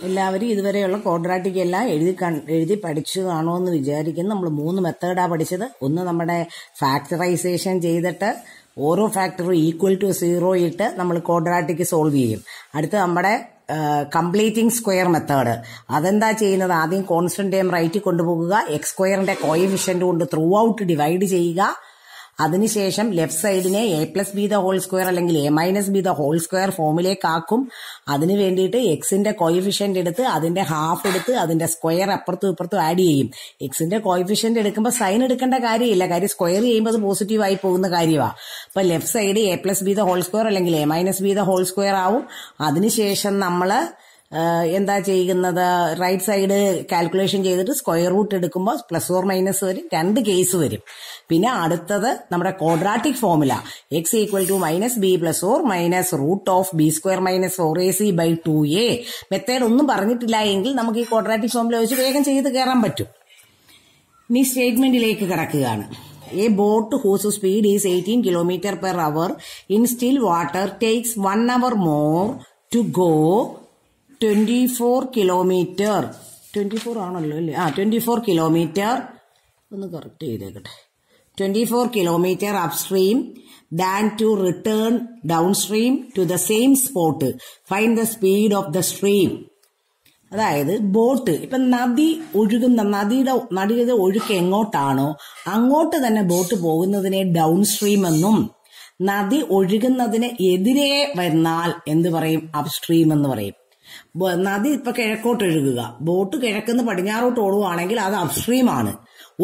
എല്ലാവരും ഇതുവരെയുള്ള ക്വാഡ്രാറ്റിക് എല്ലാം എഴുതി പഠിച്ചു കാണുമോ എന്ന് വിചാരിക്കുന്നു. നമ്മൾ 3 മെത്തേഡാണ് പഠിച്ചത്. ഒന്ന് നമ്മുടെ ഫാക്ടറൈസേഷൻ ചെയ്തിട്ട് ഓരോ ഫാക്ടറും ഈക്വൽ ടു 0 ഇട്ട് നമ്മൾ ക്വാഡ്രാറ്റിക് സോൾവ് ചെയ്യും. അടുത്ത് നമ്മുടെ കംപ്ലീറ്റിംഗ് സ്ക്വയർ മെത്തേഡ്. അതെന്താ ചെയ്യുന്നത്? ആദ്യം കോൺസ്റ്റന്റ് ടേം റൈറ്റിൽ കൊണ്ടുപോകുക, എക്സ് സ്ക്വയറിന്റെ കോഎഫിഷ്യന്റ് കൊണ്ട് ത്രൂ ഔട്ട് ഡിവൈഡ് ചെയ്യുക. അതിനുശേഷം ലെഫ്റ്റ് സൈഡിനെ a+b² അല്ലെങ്കിൽ a-b² ഫോമിലേക്ക് ആക്കും. അതിന് വേണ്ടിയിട്ട് എക്സിന്റെ കോയിഫിഷ്യന്റ് എടുത്ത് അതിന്റെ ഹാഫ് എടുത്ത് അതിന്റെ സ്ക്വയർ അപ്പുറത്തും ഇപ്പുറത്തും ആഡ് ചെയ്യും. എക്സിന്റെ കോയിഫിഷ്യന്റ് എടുക്കുമ്പോൾ സൈൻ എടുക്കേണ്ട കാര്യമില്ല, കാര്യം സ്ക്വയർ ചെയ്യുമ്പോൾ അത് പോസിറ്റീവ് ആയി പോകുന്ന കാര്യമാണ്. അപ്പൊ ലെഫ്റ്റ് സൈഡ് a+b² അല്ലെങ്കിൽ a-b² ആവും. അതിനുശേഷം നമ്മള് എന്താ ചെയ്യുന്നത്? റൈറ്റ് സൈഡ് കാൽക്കുലേഷൻ ചെയ്തിട്ട് സ്ക്വയർ റൂട്ട് എടുക്കുമ്പോൾ പ്ലസ് ഓർ മൈനസ് വരും, 2 കേസ് വരും. പിന്നെ അടുത്തത് നമ്മുടെ quadratic formula x = -b + or -√b² - 4ac/2a. Method ഒന്നും പറഞ്ഞിട്ടില്ല എങ്കിൽ നമുക്ക് ഈ ക്വാഡ്രാറ്റിക് ഫോർമുല വെച്ച് വേഗം ചെയ്ത് കയറാൻ പറ്റും. ഇനി സ്റ്റേറ്റ്മെന്റിലേക്ക് കിടക്കുകയാണ്. A boat whose speed is 18 km/h in still water takes 1 hour more to go 24 kilometre. 24 ആണല്ലോ അല്ലേ? 24 കിലോമീറ്റർ. ഒന്ന് കറക്റ്റ് ചെയ്തേക്കട്ടെ. 24 kilometre upstream than to return downstream to the same spot. Find the speed of the stream. അതായത് boat ഇപ്പൊ നദി ഒഴുകുന്ന നദിയുടെ ഒഴുക്ക് എങ്ങോട്ടാണോ അങ്ങോട്ട് തന്നെ ബോട്ട് പോകുന്നതിനെ ഡൗൺ സ്ട്രീം എന്നും, നദി ഒഴുകുന്നതിന് എതിരെ വന്നാൽ എന്ത് പറയും? അപ്സ്ട്രീം എന്ന് പറയും. നദി ഇപ്പൊ കിഴക്കോട്ട് ഒഴുകുക, ബോട്ട് കിഴക്കുന്ന് പടിഞ്ഞാറോട്ട് ഓടുകയാണെങ്കിൽ അത് അപ്സ്ട്രീം ആണ്.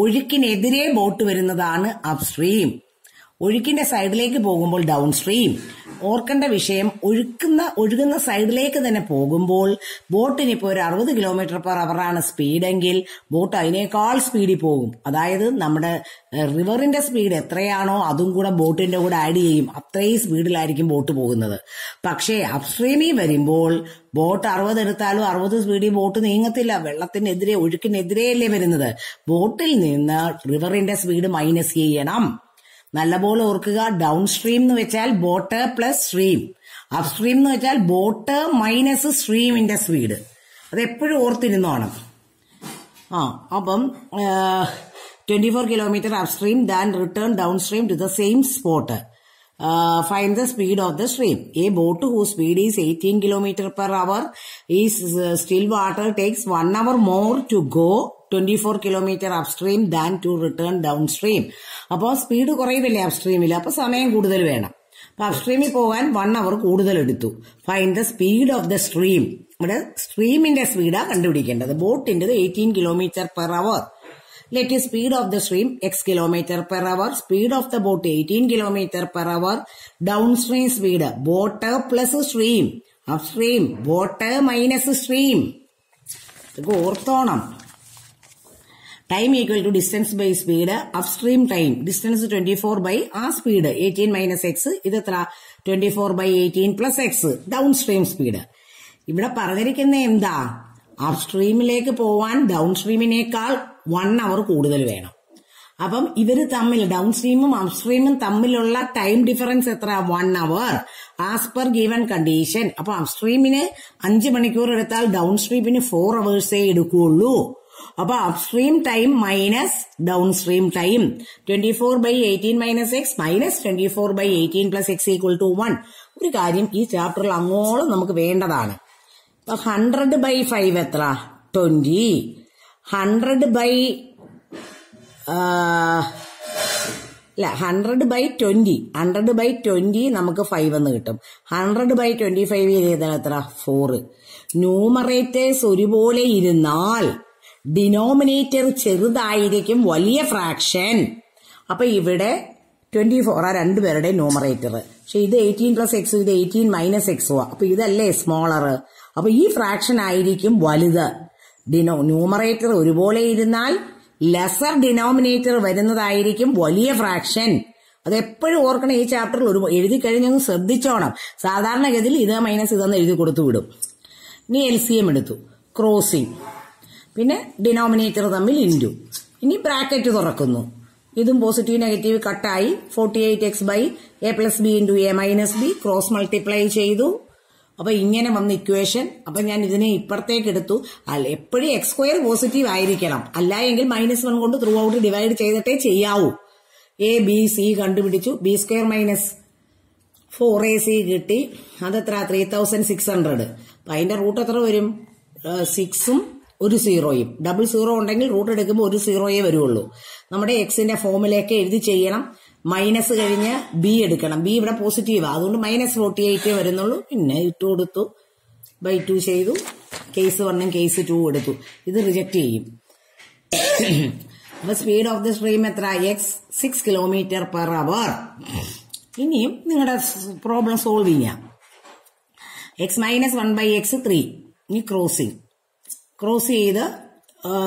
ഒഴുക്കിനെതിരെ ബോട്ട് വരുന്നതാണ് അപ്സ്ട്രീം. ഒഴുക്കിന്റെ സൈഡിലേക്ക് പോകുമ്പോൾ ഡൗൺ സ്ട്രീം. ഓർക്കേണ്ട വിഷയം, ഒഴുകുന്ന സൈഡിലേക്ക് തന്നെ പോകുമ്പോൾ ബോട്ടിന് ഇപ്പോൾ ഒരു 60 km/h സ്പീഡെങ്കിൽ ബോട്ട് അതിനേക്കാൾ സ്പീഡിൽ പോകും. അതായത് നമ്മുടെ റിവറിന്റെ സ്പീഡ് എത്രയാണോ അതും കൂടെ ബോട്ടിന്റെ കൂടെ ആഡ് ചെയ്യും. അത്രയും സ്പീഡിലായിരിക്കും ബോട്ട് പോകുന്നത്. പക്ഷേ അപ്സ്ട്രീമിൽ വരുമ്പോൾ ബോട്ട് 60 എടുത്താലും 60 സ്പീഡിൽ ബോട്ട് നീങ്ങത്തില്ല. വെള്ളത്തിനെതിരെ, ഒഴുക്കിനെതിരെയല്ലേ വരുന്നത്. ബോട്ടിൽ നിന്ന് റിവറിന്റെ സ്പീഡ് മൈനസ് ചെയ്യണം. നല്ലപോലെ ഓർക്കുക. ഡൗൺ സ്ട്രീം എന്ന് വെച്ചാൽ ബോട്ട് പ്ലസ് സ്ട്രീം, അപ്സ്ട്രീം എന്ന് വെച്ചാൽ ബോട്ട് മൈനസ് സ്ട്രീമിന്റെ സ്പീഡ്. അതെപ്പോഴും ഓർത്തിരുന്നോണം. അപ്പം 24 kilometre upstream then return downstream to the same spot. Find the speed of the stream. A boat whose speed is 18 km/h is still water takes 1 hour more to go 24 km upstream than to return downstream. അപ്പോൾ speed കുറയുന്നില്ലേ അപ്സ്ട്രീമിൽ, അപ്പൊ സമയം കൂടുതൽ വേണം. അപ്പൊ അപ്സ്ട്രീമിൽ പോകാൻ 1 hour കൂടുതൽ എടുത്തു. Find the speed of the stream. ഇവിടെ സ്ട്രീമിന്റെ സ്പീഡാ കണ്ടുപിടിക്കേണ്ടത്. ബോട്ടിന്റെത് 18 km/h. Let the speed of the stream x km/h. Speed of the boat 18 km/h. Downstream speed boat plus stream. Upstream boat minus stream. ഇതൊക്കെ ഓർത്തോണം. Time equal to distance by speed. Upstream time distance 24 by ആ speed 18 - x. ഇതെത്ര? 24 by 18 plus x. Downstream speed. ഇവിടെ പറഞ്ഞിരിക്കുന്ന എന്താ? അപ്സ്ട്രീമിലേക്ക് പോവാൻ down സ്ട്രീമിനേക്കാൾ 1 hour കൂടുതൽ വേണം. അപ്പം ഇവര് തമ്മിൽ, ഡൗൺ സ്ട്രീമും അപ്സ്ട്രീമും തമ്മിലുള്ള ടൈം ഡിഫറൻസ് എത്ര? 1 hour as per given condition. അപ്പൊ അപ്സ്ട്രീമിന് 5 മണിക്കൂർ എടുത്താൽ ഡൗൺ സ്ട്രീമിന് 4 hours എടുക്കുകയുള്ളൂ. അപ്പൊ upstream time minus down stream time 24 by 18 - x minus 24 by 18 plus x = 1. ഒരു കാര്യം ഈ ചാപ്റ്ററിൽ അങ്ങോളം നമുക്ക് വേണ്ടതാണ്. 100 by 5 എത്ര? 20. 100 by 20 നമുക്ക് 5 എന്ന് കിട്ടും. 100 by 25 ചെയ്താൽ എത്ര? 4. ന്യൂമറേറ്റേഴ്സ് ഒരുപോലെ ഇരുന്നാൽ ഡിനോമിനേറ്റർ ചെറുതായിരിക്കും വലിയ ഫ്രാക്ഷൻ. അപ്പൊ ഇവിടെ 24 ആ രണ്ടുപേരുടെ ന്യൂമറേറ്റർ. പക്ഷെ ഇത് 18 plus x, ഇത് 18 - x. അപ്പൊ ഇതല്ലേ സ്മോളർ. അപ്പൊ ഈ ഫ്രാക്ഷൻ ആയിരിക്കും വലുത്. ന്യൂമറേറ്റർ ഒരുപോലെ ഇരുന്നാൽ ലെസർ ഡിനോമിനേറ്റർ വരുന്നതായിരിക്കും വലിയ ഫ്രാക്ഷൻ. അതെപ്പോഴും ഓർക്കണം. ഈ ചാപ്റ്ററിൽ എഴുതി കഴിഞ്ഞൊന്ന് ശ്രദ്ധിച്ചോണം. സാധാരണഗതിയിൽ ഇത് മൈനസ് ഇതെന്ന് എഴുതി കൊടുത്തു വിടും. ഇനി LCM എടുത്തു, ക്രോസിംഗ്, പിന്നെ ഡിനോമിനേറ്റർ തമ്മിൽ ഇൻറ്റു. ഇനി ബ്രാക്കറ്റ് തുറക്കുന്നു. ഇതും പോസിറ്റീവ് നെഗറ്റീവ് കട്ടായി 48x by a plus b into a minus b cross multiply ചെയ്തു. അപ്പൊ ഇങ്ങനെ വന്ന ഇക്വേഷൻ. അപ്പൊ ഞാൻ ഇതിനെ ഇപ്പുറത്തേക്ക് എടുത്തു. എപ്പോഴും എക്സ് സ്ക്വയർ പോസിറ്റീവ് ആയിരിക്കണം, അല്ല എങ്കിൽ -1 കൊണ്ട് ത്രൂ ഔട്ട് ഡിവൈഡ് ചെയ്തിട്ടേ ചെയ്യാവൂ. എ ബി സി കണ്ടുപിടിച്ചു. ബി സ്ക്വയർ മൈനസ് 4ac കിട്ടി. അതെത്ര? 3600. അപ്പൊ അതിന്റെ റൂട്ട് എത്ര വരും? 6ഉം ഒരു 0യും. ഡബിൾ 0 ഉണ്ടെങ്കിൽ റൂട്ട് എടുക്കുമ്പോൾ ഒരു 0യേ വരുള്ളൂ. നമ്മുടെ എക്സിന്റെ ഫോമിലേക്ക് എഴുതി ചെയ്യണം. മൈനസ് കഴിഞ്ഞ് ബി എടുക്കണം. ബി ഇവിടെ പോസിറ്റീവാ, അതുകൊണ്ട് -48 വരുന്നുള്ളൂ. പിന്നെ ഇട്ട് കൊടുത്തു, ബൈ 2 ചെയ്തു. കേസ് 1ഉം കേസ് 2 എടുത്തു. ഇത് റിജക്ട് ചെയ്യും. അപ്പൊ സ്പീഡ് ഓഫ് ദി സ്ട്രീം എത്ര? X 6 km/h. ഇനിയും നിങ്ങളുടെ പ്രോബ്ലം സോൾവ് ചെയ്യാം. X -1/x 3. ഇനി ക്രോസ് ചെയ്ത്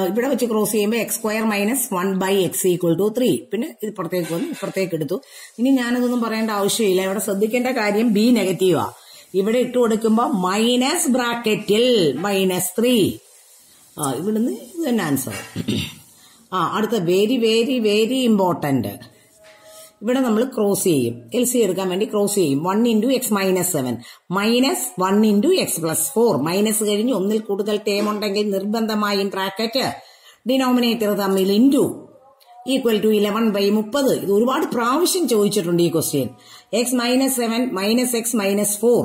ഇവിടെ വെച്ച് ക്രോസ് ചെയ്യുമ്പോൾ എക്സ് സ്ക്വയർ -1/x = 3. പിന്നെ ഇത് പുറത്തേക്ക് വന്നു, ഇപ്പുറത്തേക്ക് എടുത്തു. ഇനി ഞാനതൊന്നും പറയേണ്ട ആവശ്യമില്ല. ഇവിടെ ശ്രദ്ധിക്കേണ്ട കാര്യം ബി നെഗറ്റീവാ. ഇവിടെ ഇട്ട് കൊടുക്കുമ്പോൾ മൈനസ് ബ്രാക്കറ്റിൽ -3. ഇവിടുന്ന് ഇത് തന്നെ ആൻസർ. അടുത്ത വെരി വെരി വെരി ഇമ്പോർട്ടന്റ്. ഇവിടെ നമ്മൾ ക്രോസ് ചെയ്യും. LC എടുക്കാൻ വേണ്ടി ക്രോസ് ചെയ്യും. 1 × x - 7 -1 × x + 4. മൈനസ് കഴിഞ്ഞ് ഒന്നിൽ കൂടുതൽ ടേം ഉണ്ടെങ്കിൽ നിർബന്ധമായും ബ്രാക്കറ്റ് ഡിനോമിനേറ്റർ തമ്മിൽ ഇൻറ്റു = 11/30. ഇത് ഒരുപാട് പ്രാവശ്യം ചോദിച്ചിട്ടുണ്ട് ഈ question. x - 7 - x - 4.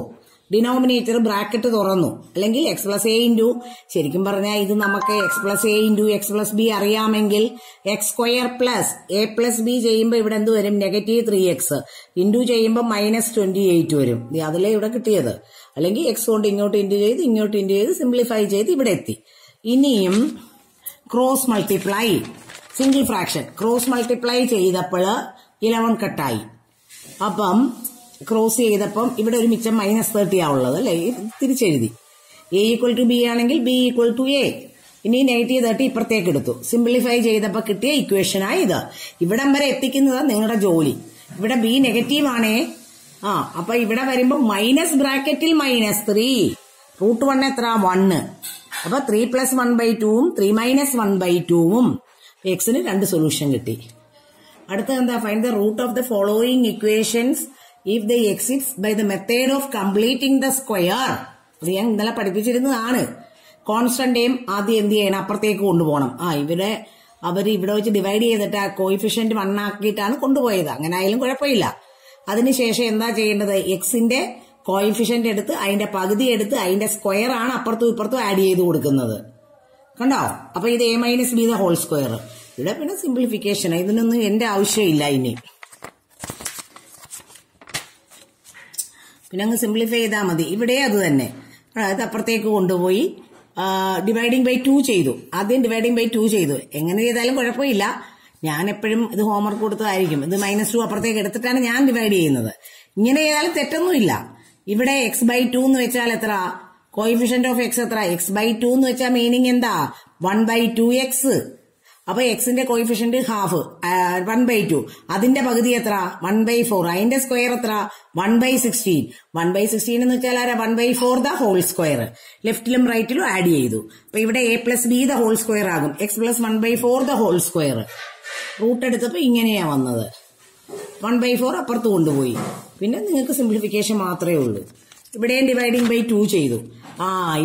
Denominator bracket തുറന്നു, അല്ലെങ്കിൽ x + a ഇൻറ്റു. ശരിക്കും പറഞ്ഞാൽ ഇത് നമുക്ക് x + a into x + b അറിയാമെങ്കിൽ x² + a + b ചെയ്യുമ്പോൾ ഇവിടെ എന്ത് വരും? -3x. ഇൻറ്റു ചെയ്യുമ്പോൾ -28 വരും. അതിലേ ഇവിടെ കിട്ടിയത്. അല്ലെങ്കിൽ x കൊണ്ട് ഇങ്ങോട്ട് ഇൻറ്റു ചെയ്ത് സിംപ്ലിഫൈ ചെയ്ത് ഇവിടെ എത്തി. ഇനിയും cross multiply, single fraction cross multiply ചെയ്തപ്പോൾ 11 കട്ടായി. അപ്പം ക്രോസ് ചെയ്തപ്പം ഇവിടെ ഒരു മിച്ചം -30 ഉള്ളത് അല്ലെ? തിരിച്ചെഴുതി. a = b ആണെങ്കിൽ b = a. ഇനി -30 ഇപ്പുറത്തേക്ക് എടുത്തു. സിംപ്ലിഫൈ ചെയ്തപ്പോൾ കിട്ടിയ ഇക്വേഷനായി ഇത്. ഇവിടം വരെ എത്തിക്കുന്നത് നിങ്ങളുടെ ജോലി. ഇവിടെ b നെഗറ്റീവ് ആണേ. അപ്പൊ ഇവിടെ വരുമ്പോ മൈനസ് ബ്രാക്കറ്റിൽ -3. √1 എത്ര? 1. അപ്പൊ 3 + 1/2ഉം 3 - 1/2ഉം. എക്സിന് 2 സൊല്യൂഷൻ കിട്ടി. അടുത്ത എന്താ? Find the root of the following equations if they exist by the method of completing the square. അത് ഞാൻ ഇന്നലെ പഠിപ്പിച്ചിരുന്നതാണ്. കോൺസ്റ്റന്റേയും ആദ്യം എന്ത് ചെയ്യണം? അപ്പുറത്തേക്ക് കൊണ്ടുപോകണം. ഇവിടെ വെച്ച് ഡിവൈഡ് ചെയ്തിട്ട് കോയിഫിഷ്യന്റ് 1 ആക്കിയിട്ടാണ് കൊണ്ടുപോയത്. അങ്ങനെ ആയാലും കുഴപ്പമില്ല. അതിനുശേഷം എന്താ ചെയ്യേണ്ടത്? എക്സിന്റെ കോയിഫിഷ്യന്റ് എടുത്ത് അതിന്റെ പകുതി എടുത്ത് അതിന്റെ സ്ക്വയർ ആണ് അപ്പുറത്തും ഇപ്പുറത്തും ആഡ് ചെയ്ത് കൊടുക്കുന്നത്. കണ്ടോ? അപ്പൊ ഇത് a - b the whole square. ഇവിടെ പിന്നെ സിംപ്ലിഫിക്കേഷൻ. ഇതിനൊന്നും എന്റെ ആവശ്യമില്ല. ഇനി പിന്നെ അങ്ങ് സിംപ്ലിഫൈ ചെയ്താൽ മതി. ഇവിടെ അത് തന്നെ. അത് അപ്പുറത്തേക്ക് കൊണ്ടുപോയി ഡിവൈഡിങ് ബൈ 2 ചെയ്തു. ആദ്യം ഡിവൈഡിങ് ബൈ 2 ചെയ്തു. എങ്ങനെ ചെയ്താലും കുഴപ്പമില്ല. ഞാൻ എപ്പോഴും ഇത് ഹോംവർക്ക് കൊടുത്തതായിരിക്കും. ഇത് -2 അപ്പുറത്തേക്ക് എടുത്തിട്ടാണ് ഞാൻ ഡിവൈഡ് ചെയ്യുന്നത്. ഇങ്ങനെ ചെയ്താലും തെറ്റൊന്നുമില്ല. ഇവിടെ x/2 എന്ന് വെച്ചാൽ എത്ര? കോയിഫിഷ്യന്റ് ഓഫ് x എത്ര? x/2 എന്ന് വെച്ചാൽ മീനിങ് എന്താ? 1/2x. അപ്പൊ എക്സിന്റെ കോയിഫിഷ്യന്റ് ഹാഫ് 1/2. അതിന്റെ പകുതി എത്ര? 1/4. അതിന്റെ സ്ക്വയർ എത്ര? 1/16. 1/16 എന്ന് വെച്ചാൽ 1/4 the whole square. ലെഫ്റ്റിലും റൈറ്റിലും ആഡ് ചെയ്തു. അപ്പൊ ഇവിടെ a + b the whole square ആകും. x + 1/4 the whole square. Root എടുത്തപ്പോ ഇങ്ങനെയാ വന്നത്. 1/4 അപ്പുറത്ത് കൊണ്ടുപോയി. പിന്നെ നിങ്ങൾക്ക് സിംപ്ലിഫിക്കേഷൻ മാത്രമേ ഉള്ളൂ. ഇവിടെയും ഡിവൈഡിങ് ബൈ 2 ചെയ്തു.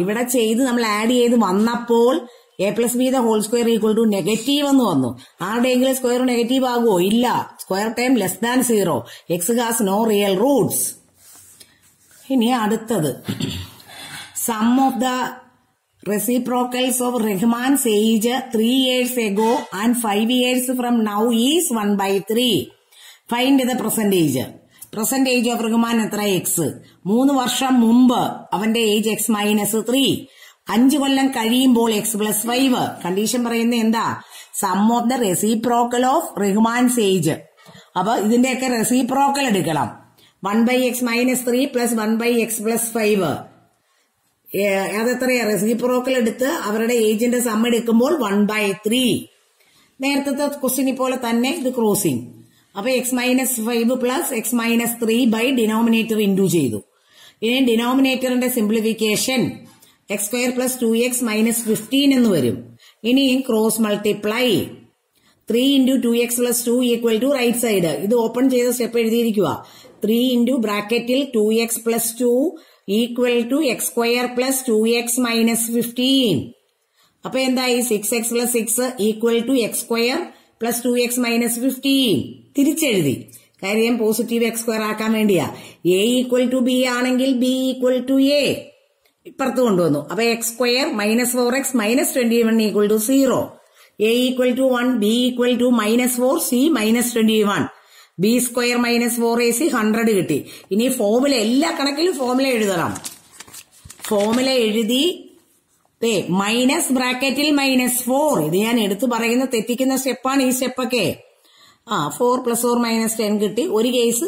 ഇവിടെ ചെയ്ത് നമ്മൾ ആഡ് ചെയ്ത് വന്നപ്പോൾ a + b the whole square = negative എന്ന് വന്നു. ആരുടെയെങ്കിലും സ്ക്വയർ നെഗറ്റീവ് ആകുമോ? ഇല്ല. Square time <0. x has no real roots. ഇനി അടുത്തത് sum of the reciprocals of Rahman's age 3 years ago and 5 years from now is 1/3. Find the percentage. Present age of Rahman എത്ര? x. 3 വർഷം മുമ്പ് അവന്റെ age x - 3. 5 കൊല്ലം കഴിയുമ്പോൾ x + 5. Condition പറയുന്നത് എന്താ? Sum of the reciprocal of Rahman's age. അപ്പൊ ഇതിന്റെയൊക്കെ reciprocal എടുക്കണം. 1/x - 3 + 1/x + 5. അതെത്രയാ? റെസിപ്രോക്കൽ എടുത്ത് അവരുടെ ഏജിന്റെ സം എടുക്കുമ്പോൾ 1/3. നേരത്തെ ക്വസ്റ്റ്യനെ പോലെ തന്നെ ഇത് ക്രോസിംഗ്. അപ്പൊ x - 5 + x - 3 by denominator into ചെയ്തു. ഇനി ഡിനോമിനേറ്ററിന്റെ സിംപ്ലിഫിക്കേഷൻ x² + 2x - 15 എന്ന് വരും. ഇനി cross multiply 3 × 2x + 2 = right side. ഇത് ഓപ്പൺ ചെയ്ത സ്റ്റെപ്പ് എഴുതിയിരിക്കുക. 3 × ബ്രാക്കറ്റിൽ 2x + 2 equal to x square plus 2x minus 15. അപ്പൊ എന്തായി 6x plus 6 equal to x square plus 2x minus 15. തിരിച്ചെഴുതി, കാര്യം പോസിറ്റീവ് എക്സ് സ്ക്വയർ ആക്കാൻ വേണ്ടിയാ. എ ഈക്വൽ ടു ബി ആണെങ്കിൽ ബി ഈക്വൽ ടു എ ഇപ്പുറത്ത് കൊണ്ടുവന്നു. അപ്പൊ x square minus 4x minus 21 equal to 0. A equal to 1, b equal to minus 4, c minus 21. B square minus 4ac 100 കിട്ടി. ഇനി formula, എല്ലാ കണക്കിലും ഫോർമുല എഴുതണം. ഫോർമുല എഴുതി മൈനസ് ബ്രാക്കറ്റിൽ -4. ഇത് ഞാൻ എടുത്തു പറയുന്ന തെറ്റിക്കുന്ന സ്റ്റെപ്പാണ് ഈ സ്റ്റെപ്പൊക്കെ. 4 പ്ലസ് 4 മൈനസ് 10 കിട്ടി. ഒരു കേസ്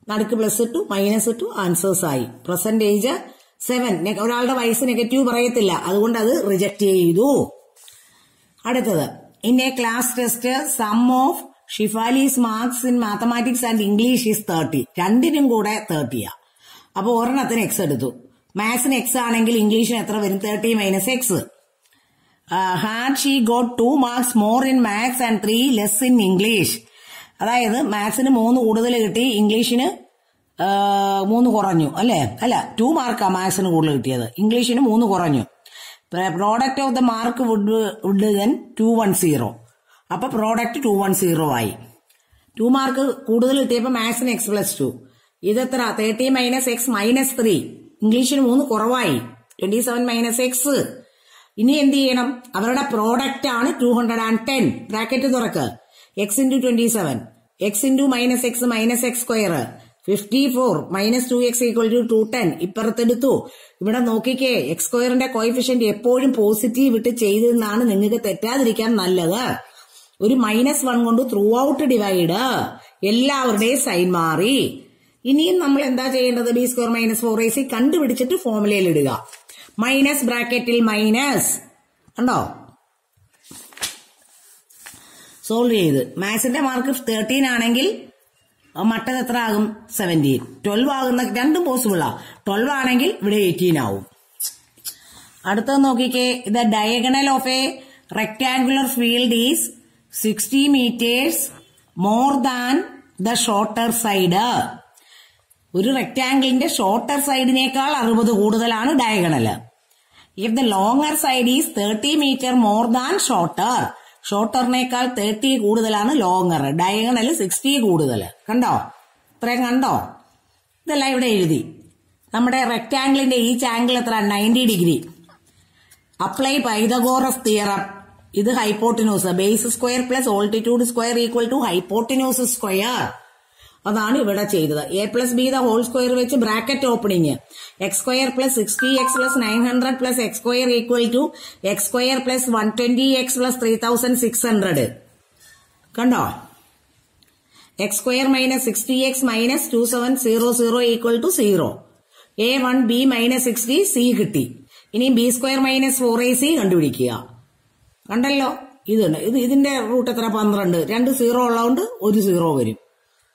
നടുക്ക് പ്ലസ് ഇട്ടു, മൈനസ് ഇട്ടു, ആൻസേഴ്സ് ആയി. പെർസെന്റേജ് 7. ഒരാളുടെ വയസ്സ് നെഗറ്റീവ് പറയത്തില്ല, അതുകൊണ്ട് അത് റിജക്ട് ചെയ്തു. അടുത്തത്, in a class test sum of Shifali's marks in mathematics and English is 30. രണ്ടിനും കൂടെ 30. അപ്പൊ ഒരെണ്ണത്തിന് എക്സ് എടുത്തു. മാത്സിന് എക്സ് ആണെങ്കിൽ ഇംഗ്ലീഷിന് എത്ര വരും? 30 minus X. Had she got 2 marks more in maths and 3 less in English. അതായത് മാത്സിന് 3 കൂടുതൽ കിട്ടി, ഇംഗ്ലീഷിന് 3 കുറഞ്ഞു, അല്ലെ? അല്ല, 2 മാർക്കാ മാത്സിന് കൂടുതൽ കിട്ടിയത്, ഇംഗ്ലീഷിന് 3 കുറഞ്ഞു. Product of the Mark Wood then 210. അപ്പൊ പ്രോഡക്റ്റ് 210 ആയി. 2 മാർക്ക് കൂടുതൽ കിട്ടിയപ്പോ മാത്സിന് എക്സ് പ്ലസ് 2. ഇതെത്ര? 30 മൈനസ് എക്സ് മൈനസ് 3. ഇംഗ്ലീഷിന് 3 കുറവായി, 27 മൈനസ് എക്സ്. ഇനി എന്ത് ചെയ്യണം? അവരുടെ പ്രോഡക്റ്റ് ആണ് 210. ബ്രാക്കറ്റ് തുറക്ക്. X into 27, x into minus x minus x square 54 minus 2x equal to 210. ഇപ്പുറത്തെടുത്തു. ഇവിടെ നോക്കിക്കേ, എക്സ് സ്ക്വയറിന്റെ കോയിഫിഷ്യന്റ് എപ്പോഴും പോസിറ്റീവ് ഇട്ട് ചെയ്തെന്നാണ് നിങ്ങൾക്ക് തെറ്റാതിരിക്കാൻ നല്ലത്. ഒരു -1 കൊണ്ട് ത്രൂ ഔട്ട് ഡിവൈഡ്. എല്ലാവരുടെയും സൈൻ മാറി. ഇനിയും നമ്മൾ എന്താ ചെയ്യേണ്ടത്? ബി സ്ക്വയർ മൈനസ് 4ac കണ്ടുപിടിച്ചിട്ട് ഫോർമുലയിൽ ഇടുക. മൈനസ് ബ്രാക്കറ്റിൽ മൈനസ് കണ്ടോ, സോൾവ് ചെയ്ത്. മാത്സിന്റെ മാർക്ക് 13 ആണെങ്കിൽ മറ്റത് എത്ര ആകും? 17. 12 ആകുന്ന രണ്ടും പോസിബിളാ. 12 ആണെങ്കിൽ ഇവിടെ 18 ആവും. അടുത്തത് നോക്കിക്കേ, the diagonal of a rectangular field is 60 meters more than the shorter side. ഒരു റെക്ടാംഗിളിന്റെ ഷോർട്ടർ സൈഡിനേക്കാൾ 60 കൂടുതലാണ് diagonal. If the longer side is 30 meter more than shorter, ഷോർട്ടറിനേക്കാൾ 30 കൂടുതലാണ് ലോങ്ങർ, ഡയഗണൽ 60 കൂടുതൽ. കണ്ടോ? ഇത്രയും കണ്ടോ? ഇതെല്ലാം ഇവിടെ എഴുതി. നമ്മുടെ റെക്ടാംഗിളിന്റെ ഈച്ച് ആംഗിൾ എത്ര? 90 ഡിഗ്രി. Apply Pythagoras theorem. ഇത് hypotenuse. Base square plus altitude square equal to hypotenuse square. അതാണ് ഇവിടെ ചെയ്തത്. A plus b the whole square വെച്ച് bracket opening. X square plus 60x plus 900 plus x square equal to x square plus 120x plus 3600. കണ്ടോ? X square minus 60x minus 2700 equal to 0. A1 B minus 60 C കിട്ടി. ഇനി B square minus 4ac കണ്ടുപിടിക്കുക. കണ്ടല്ലോ? ഇതുണ്ട്. ഇതിന്റെ root എത്ര? 12. 2 0 ഉള്ളതുകൊണ്ട് ഒരു 0 വരും.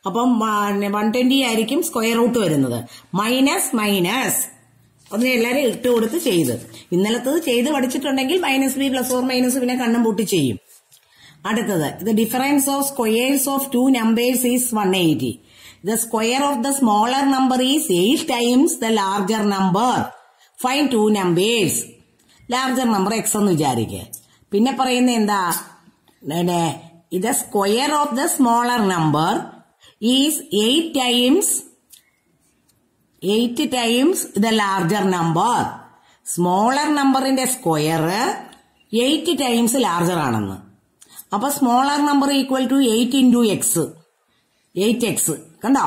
അപ്പം 120 ആയിരിക്കും സ്ക്വയർ റൂട്ട് വരുന്നത്. മൈനസ് മൈനസ് അതിനെ എല്ലാവരും ഇട്ട് കൊടുത്ത് ചെയ്ത്. ഇന്നലത്തത് ചെയ്ത് പഠിച്ചിട്ടുണ്ടെങ്കിൽ മൈനസ് ബി പ്ലസ് 4 മൈനസ് പിന്നെ കണ്ണും പൂട്ടി ചെയ്യും. അടുത്തത്, the difference of squares of 2 numbers is 180. The square of the smaller number is 8 times the larger number. Find 2 numbers. Larger number x എന്ന് വിചാരിക്കുക. പിന്നെ പറയുന്ന എന്താ? ഇത് square of the smaller number is 8 times the larger number. Smaller നമ്പറിന്റെ square 8 times larger ആണെന്ന്. അപ്പൊ smaller number equal to 8 into x, 8x. കണ്ടോ?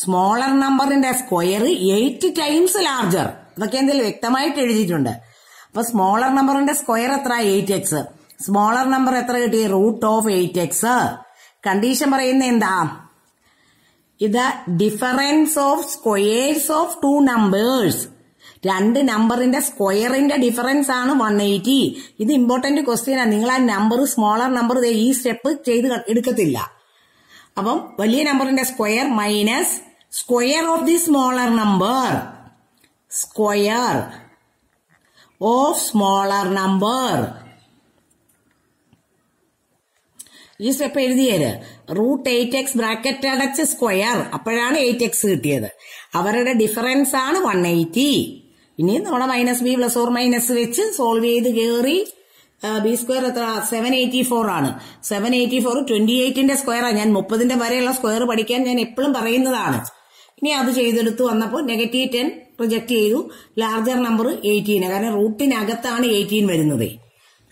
സ്മോളർ നമ്പറിന്റെ സ്ക്വയർ 8 times ലാർജർ. അതൊക്കെ എന്തെങ്കിലും വ്യക്തമായിട്ട് എഴുതിയിട്ടുണ്ട്. അപ്പൊ സ്മോളർ നമ്പറിന്റെ സ്ക്വയർ എത്ര? 8x. സ്മോളർ നമ്പർ എത്ര കിട്ടി? Root of 8x. കണ്ടീഷൻ പറയുന്ന എന്താ? ഇത് difference of squares of 2 numbers. 2 നമ്പറിന്റെ സ്ക്വയറിന്റെ ഡിഫറൻസ് ആണ് 180. ഇത് ഇമ്പോർട്ടന്റ് ക്വസ്റ്റ്യൻ ആണ്. നിങ്ങൾ ആ നമ്പർ സ്മോളർ നമ്പർ ഈ സ്റ്റെപ്പ് ചെയ്ത് എടുക്കത്തില്ല. അപ്പം വലിയ നമ്പറിന്റെ square minus square of the smaller number, square of smaller number. ഈ സ്റ്റെപ്പ് എഴുതിയത് √8x ബ്രാക്കറ്റ് അടച്ച് സ്ക്വയർ, അപ്പോഴാണ് 8x കിട്ടിയത്. അവരുടെ ഡിഫറൻസ് ആണ് 180. ഇനി നമ്മുടെ -b ± വെച്ച് സോൾവ് ചെയ്ത് കയറി ബി സ്ക്വയർ എത്ര 784 ആണ്. 784 28ന്റെ സ്ക്വയറാണ്. ഞാൻ 30ന്റെ വരെയുള്ള സ്ക്വയർ പഠിക്കാൻ ഞാൻ എപ്പോഴും പറയുന്നതാണ്. ഇനി അത് ചെയ്തെടുത്ത് വന്നപ്പോൾ -10 റിജക്ട് ചെയ്തു. ലാർജർ നമ്പർ 18, കാരണം റൂട്ടിനകത്താണ് 18 വരുന്നത്.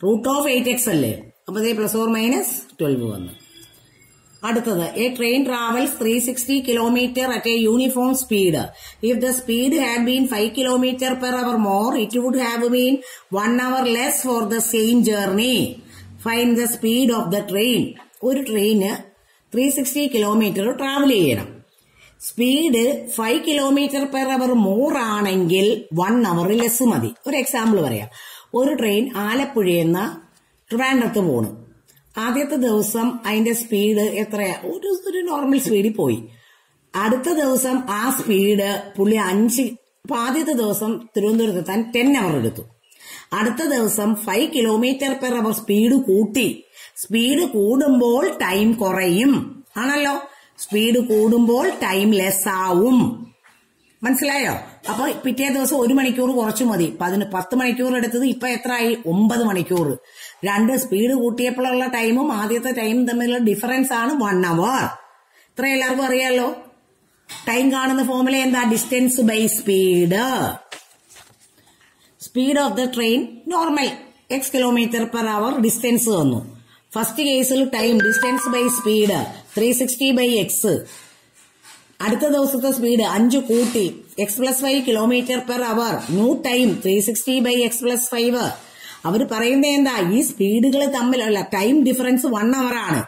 √8x അല്ലേ, അപ്പൊ ±12 വന്നു. അടുത്തത് a train travels 360 kilometre at a uniform speed. If the speed had been 5 kilometre per hour more, it would have been 1 hour less for the same journey. Find the speed of the train. ഒരു ട്രെയിന് 360 kilometre travel ചെയ്യണം. Speed 5 kilometre per hour more ആണെങ്കിൽ 1 hour less മതി. ഒരു example പറയാം. ഒരു train ആലപ്പുഴയെന്ന ട്രിവാൻഡ്രത്ത് പോണു. ആദ്യത്തെ ദിവസം അതിന്റെ സ്പീഡ് എത്രയാ, ഒരു നോർമൽ സ്പീഡിൽ പോയി. അടുത്ത ദിവസം ആ സ്പീഡ് പുള്ളി 5, അപ്പൊ ആദ്യത്തെ ദിവസം തിരുവനന്തപുരത്ത് എത്താൻ 10 hour എടുത്തു. അടുത്ത ദിവസം 5 കിലോമീറ്റർ പെർ അവർ സ്പീഡ് കൂട്ടി. സ്പീഡ് കൂടുമ്പോൾ ടൈം കുറയും ആണല്ലോ. സ്പീഡ് കൂടുമ്പോൾ ടൈം ലെസ് ആവും. മനസ്സിലായോ? അപ്പൊ പിറ്റേ ദിവസം 1 മണിക്കൂർ കുറച്ചു മതി. 10 മണിക്കൂർ എടുത്തത് ഇപ്പൊ എത്രയായി? 9 മണിക്കൂർ. 2 സ്പീഡ് കൂട്ടിയപ്പോഴുള്ള ടൈമും ആദ്യത്തെ ടൈമും തമ്മിലുള്ള ഡിഫറൻസ് ആണ് 1 hour. ഇത്ര എല്ലാവർക്കും അറിയാലോ. ടൈം കാണുന്ന ഫോർമുല എന്താ? Distance by speed. Speed of the train normal x kilometre per hour distance തന്നു. ഫസ്റ്റ് കേസിൽ time distance by speed 360/x. അടുത്ത ദിവസത്തെ സ്പീഡ് 5 കൂട്ടി x+5 kilometre per hour. New time 360/x + 5. അവർ പറയുന്നത് എന്താ? ഈ സ്പീഡുകൾ തമ്മിലുള്ള ടൈം ഡിഫറൻസ് 1 hour ആണ്.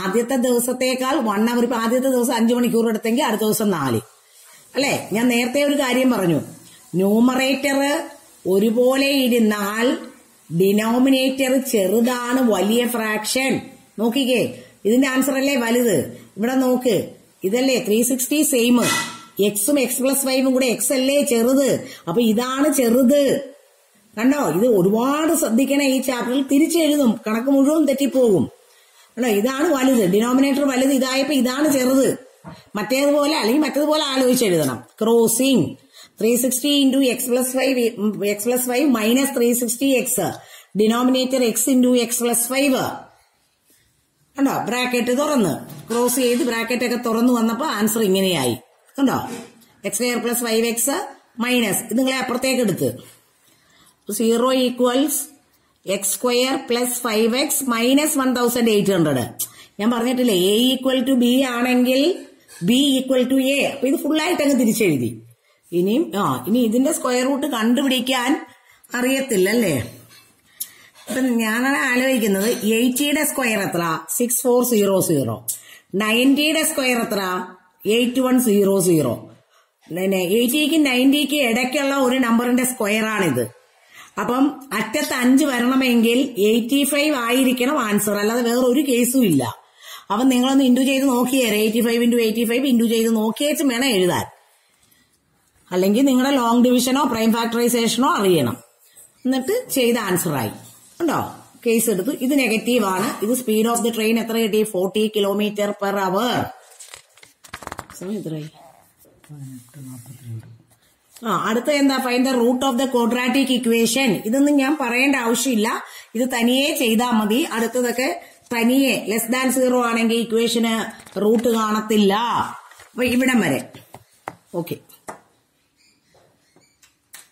ആദ്യത്തെ ദിവസത്തേക്കാൾ 1 hour. ഇപ്പൊ ആദ്യത്തെ ദിവസം 5 മണിക്കൂർ എടുത്തെങ്കിൽ അടുത്ത ദിവസം 4 അല്ലെ. ഞാൻ നേരത്തെ ഒരു കാര്യം പറഞ്ഞു, ന്യൂമറേറ്റർ ഒരുപോലെ ഇരുന്നാൽ ഡിനോമിനേറ്റർ ചെറുതാണ് വലിയ ഫ്രാക്ഷൻ. നോക്കിക്കേ, ഇതിന്റെ ആൻസർ അല്ലേ വലുത്. ഇവിടെ നോക്ക്, ഇതല്ലേ 360 സെയിം, എക്സും x+5 കൂടെ x അല്ലേ ചെറുത്, അപ്പൊ ഇതാണ് ചെറുത്. കണ്ടോ? ഇത് ഒരുപാട് ശ്രദ്ധിക്കണേ. ഈ ചാപ്റ്ററിൽ തിരിച്ചെഴുതും, കണക്ക് മുഴുവൻ തെറ്റിപ്പോകും. കണ്ടോ? ഇതാണ് വലുത്, ഡിനോമിനേറ്റർ വലുത്, ഇതായപ്പോ ഇതാണ് ചെറുത്. മറ്റേതുപോലെ അല്ലെങ്കിൽ മറ്റേതുപോലെ ആലോചിച്ചെഴുതണം. Crossing 360 × x+5 minus 360x, denominator x × x+5. കണ്ടോ? ബ്രാക്കറ്റ് തുറന്ന് ക്രോസ് ചെയ്ത് ബ്രാക്കറ്റ് ഒക്കെ തുറന്നു വന്നപ്പോ ആൻസർ ഇങ്ങനെയായി. കണ്ടോ? x² + 5x മൈനസ് ഇത് നിങ്ങളെ അപ്പുറത്തേക്ക് എടുത്ത് 0 = x² + 5x മൈനസ് 1800. ഞാൻ പറഞ്ഞിട്ടില്ലേ, a = b ആണെങ്കിൽ b = a. അപ്പൊ ഇത് ഫുള്ളായിട്ട് അങ്ങ് തിരിച്ചെഴുതി. ഇനി ഇതിന്റെ സ്ക്വയർ റൂട്ട് കണ്ടുപിടിക്കാൻ അറിയത്തില്ലല്ലേ. ഇപ്പൊ ഞാനാണ് ആലോചിക്കുന്നത്, 80യുടെ സ്ക്വയർ എത്ര? 6400. 90യുടെ സ്ക്വയർ എത്ര? 8100. 80ക്കും 90ക്കും ഇടയ്ക്കുള്ള ഒരു നമ്പറിന്റെ സ്ക്വയർ ആണിത്. അപ്പം അറ്റത്ത് 5 വരണമെങ്കിൽ 85 ആയിരിക്കണം ആൻസർ, അല്ലാതെ വേറെ ഒരു കേസും ഇല്ല. അപ്പം നിങ്ങളൊന്ന് ഇൻഡു ചെയ്ത് നോക്കിയേരെ. 85 × 85 ഇൻഡു ചെയ്ത് നോക്കിയേച്ചും വേണം എഴുതാൻ. അല്ലെങ്കിൽ നിങ്ങളുടെ ലോങ് ഡിവിഷനോ പ്രൈം ഫാക്ടറൈസേഷനോ അറിയണം. എന്നിട്ട് ചെയ്ത ആൻസറായി. ഉണ്ടോ? കേസ് എടുത്തു. ഇത് നെഗറ്റീവ് ആണ്. ഇത് സ്പീഡ് ഓഫ് ദി ട്രെയിൻ എത്ര കിട്ടി? 40 കിലോമീറ്റർ പെർ അവർ. സമയം എത്രയായി? അടുത്ത എന്താ? Find the root of the quadratic equation. ഇതൊന്നും ഞാൻ പറയേണ്ട ആവശ്യമില്ല, ഇത് തനിയെ ചെയ്താൽ മതി. അടുത്തതൊക്കെ തനിയെ <0 ആണെങ്കിൽ ഇക്വേഷന് റൂട്ട് കാണത്തില്ല. അപ്പൊ ഇവിടം വരെ ഓക്കെ.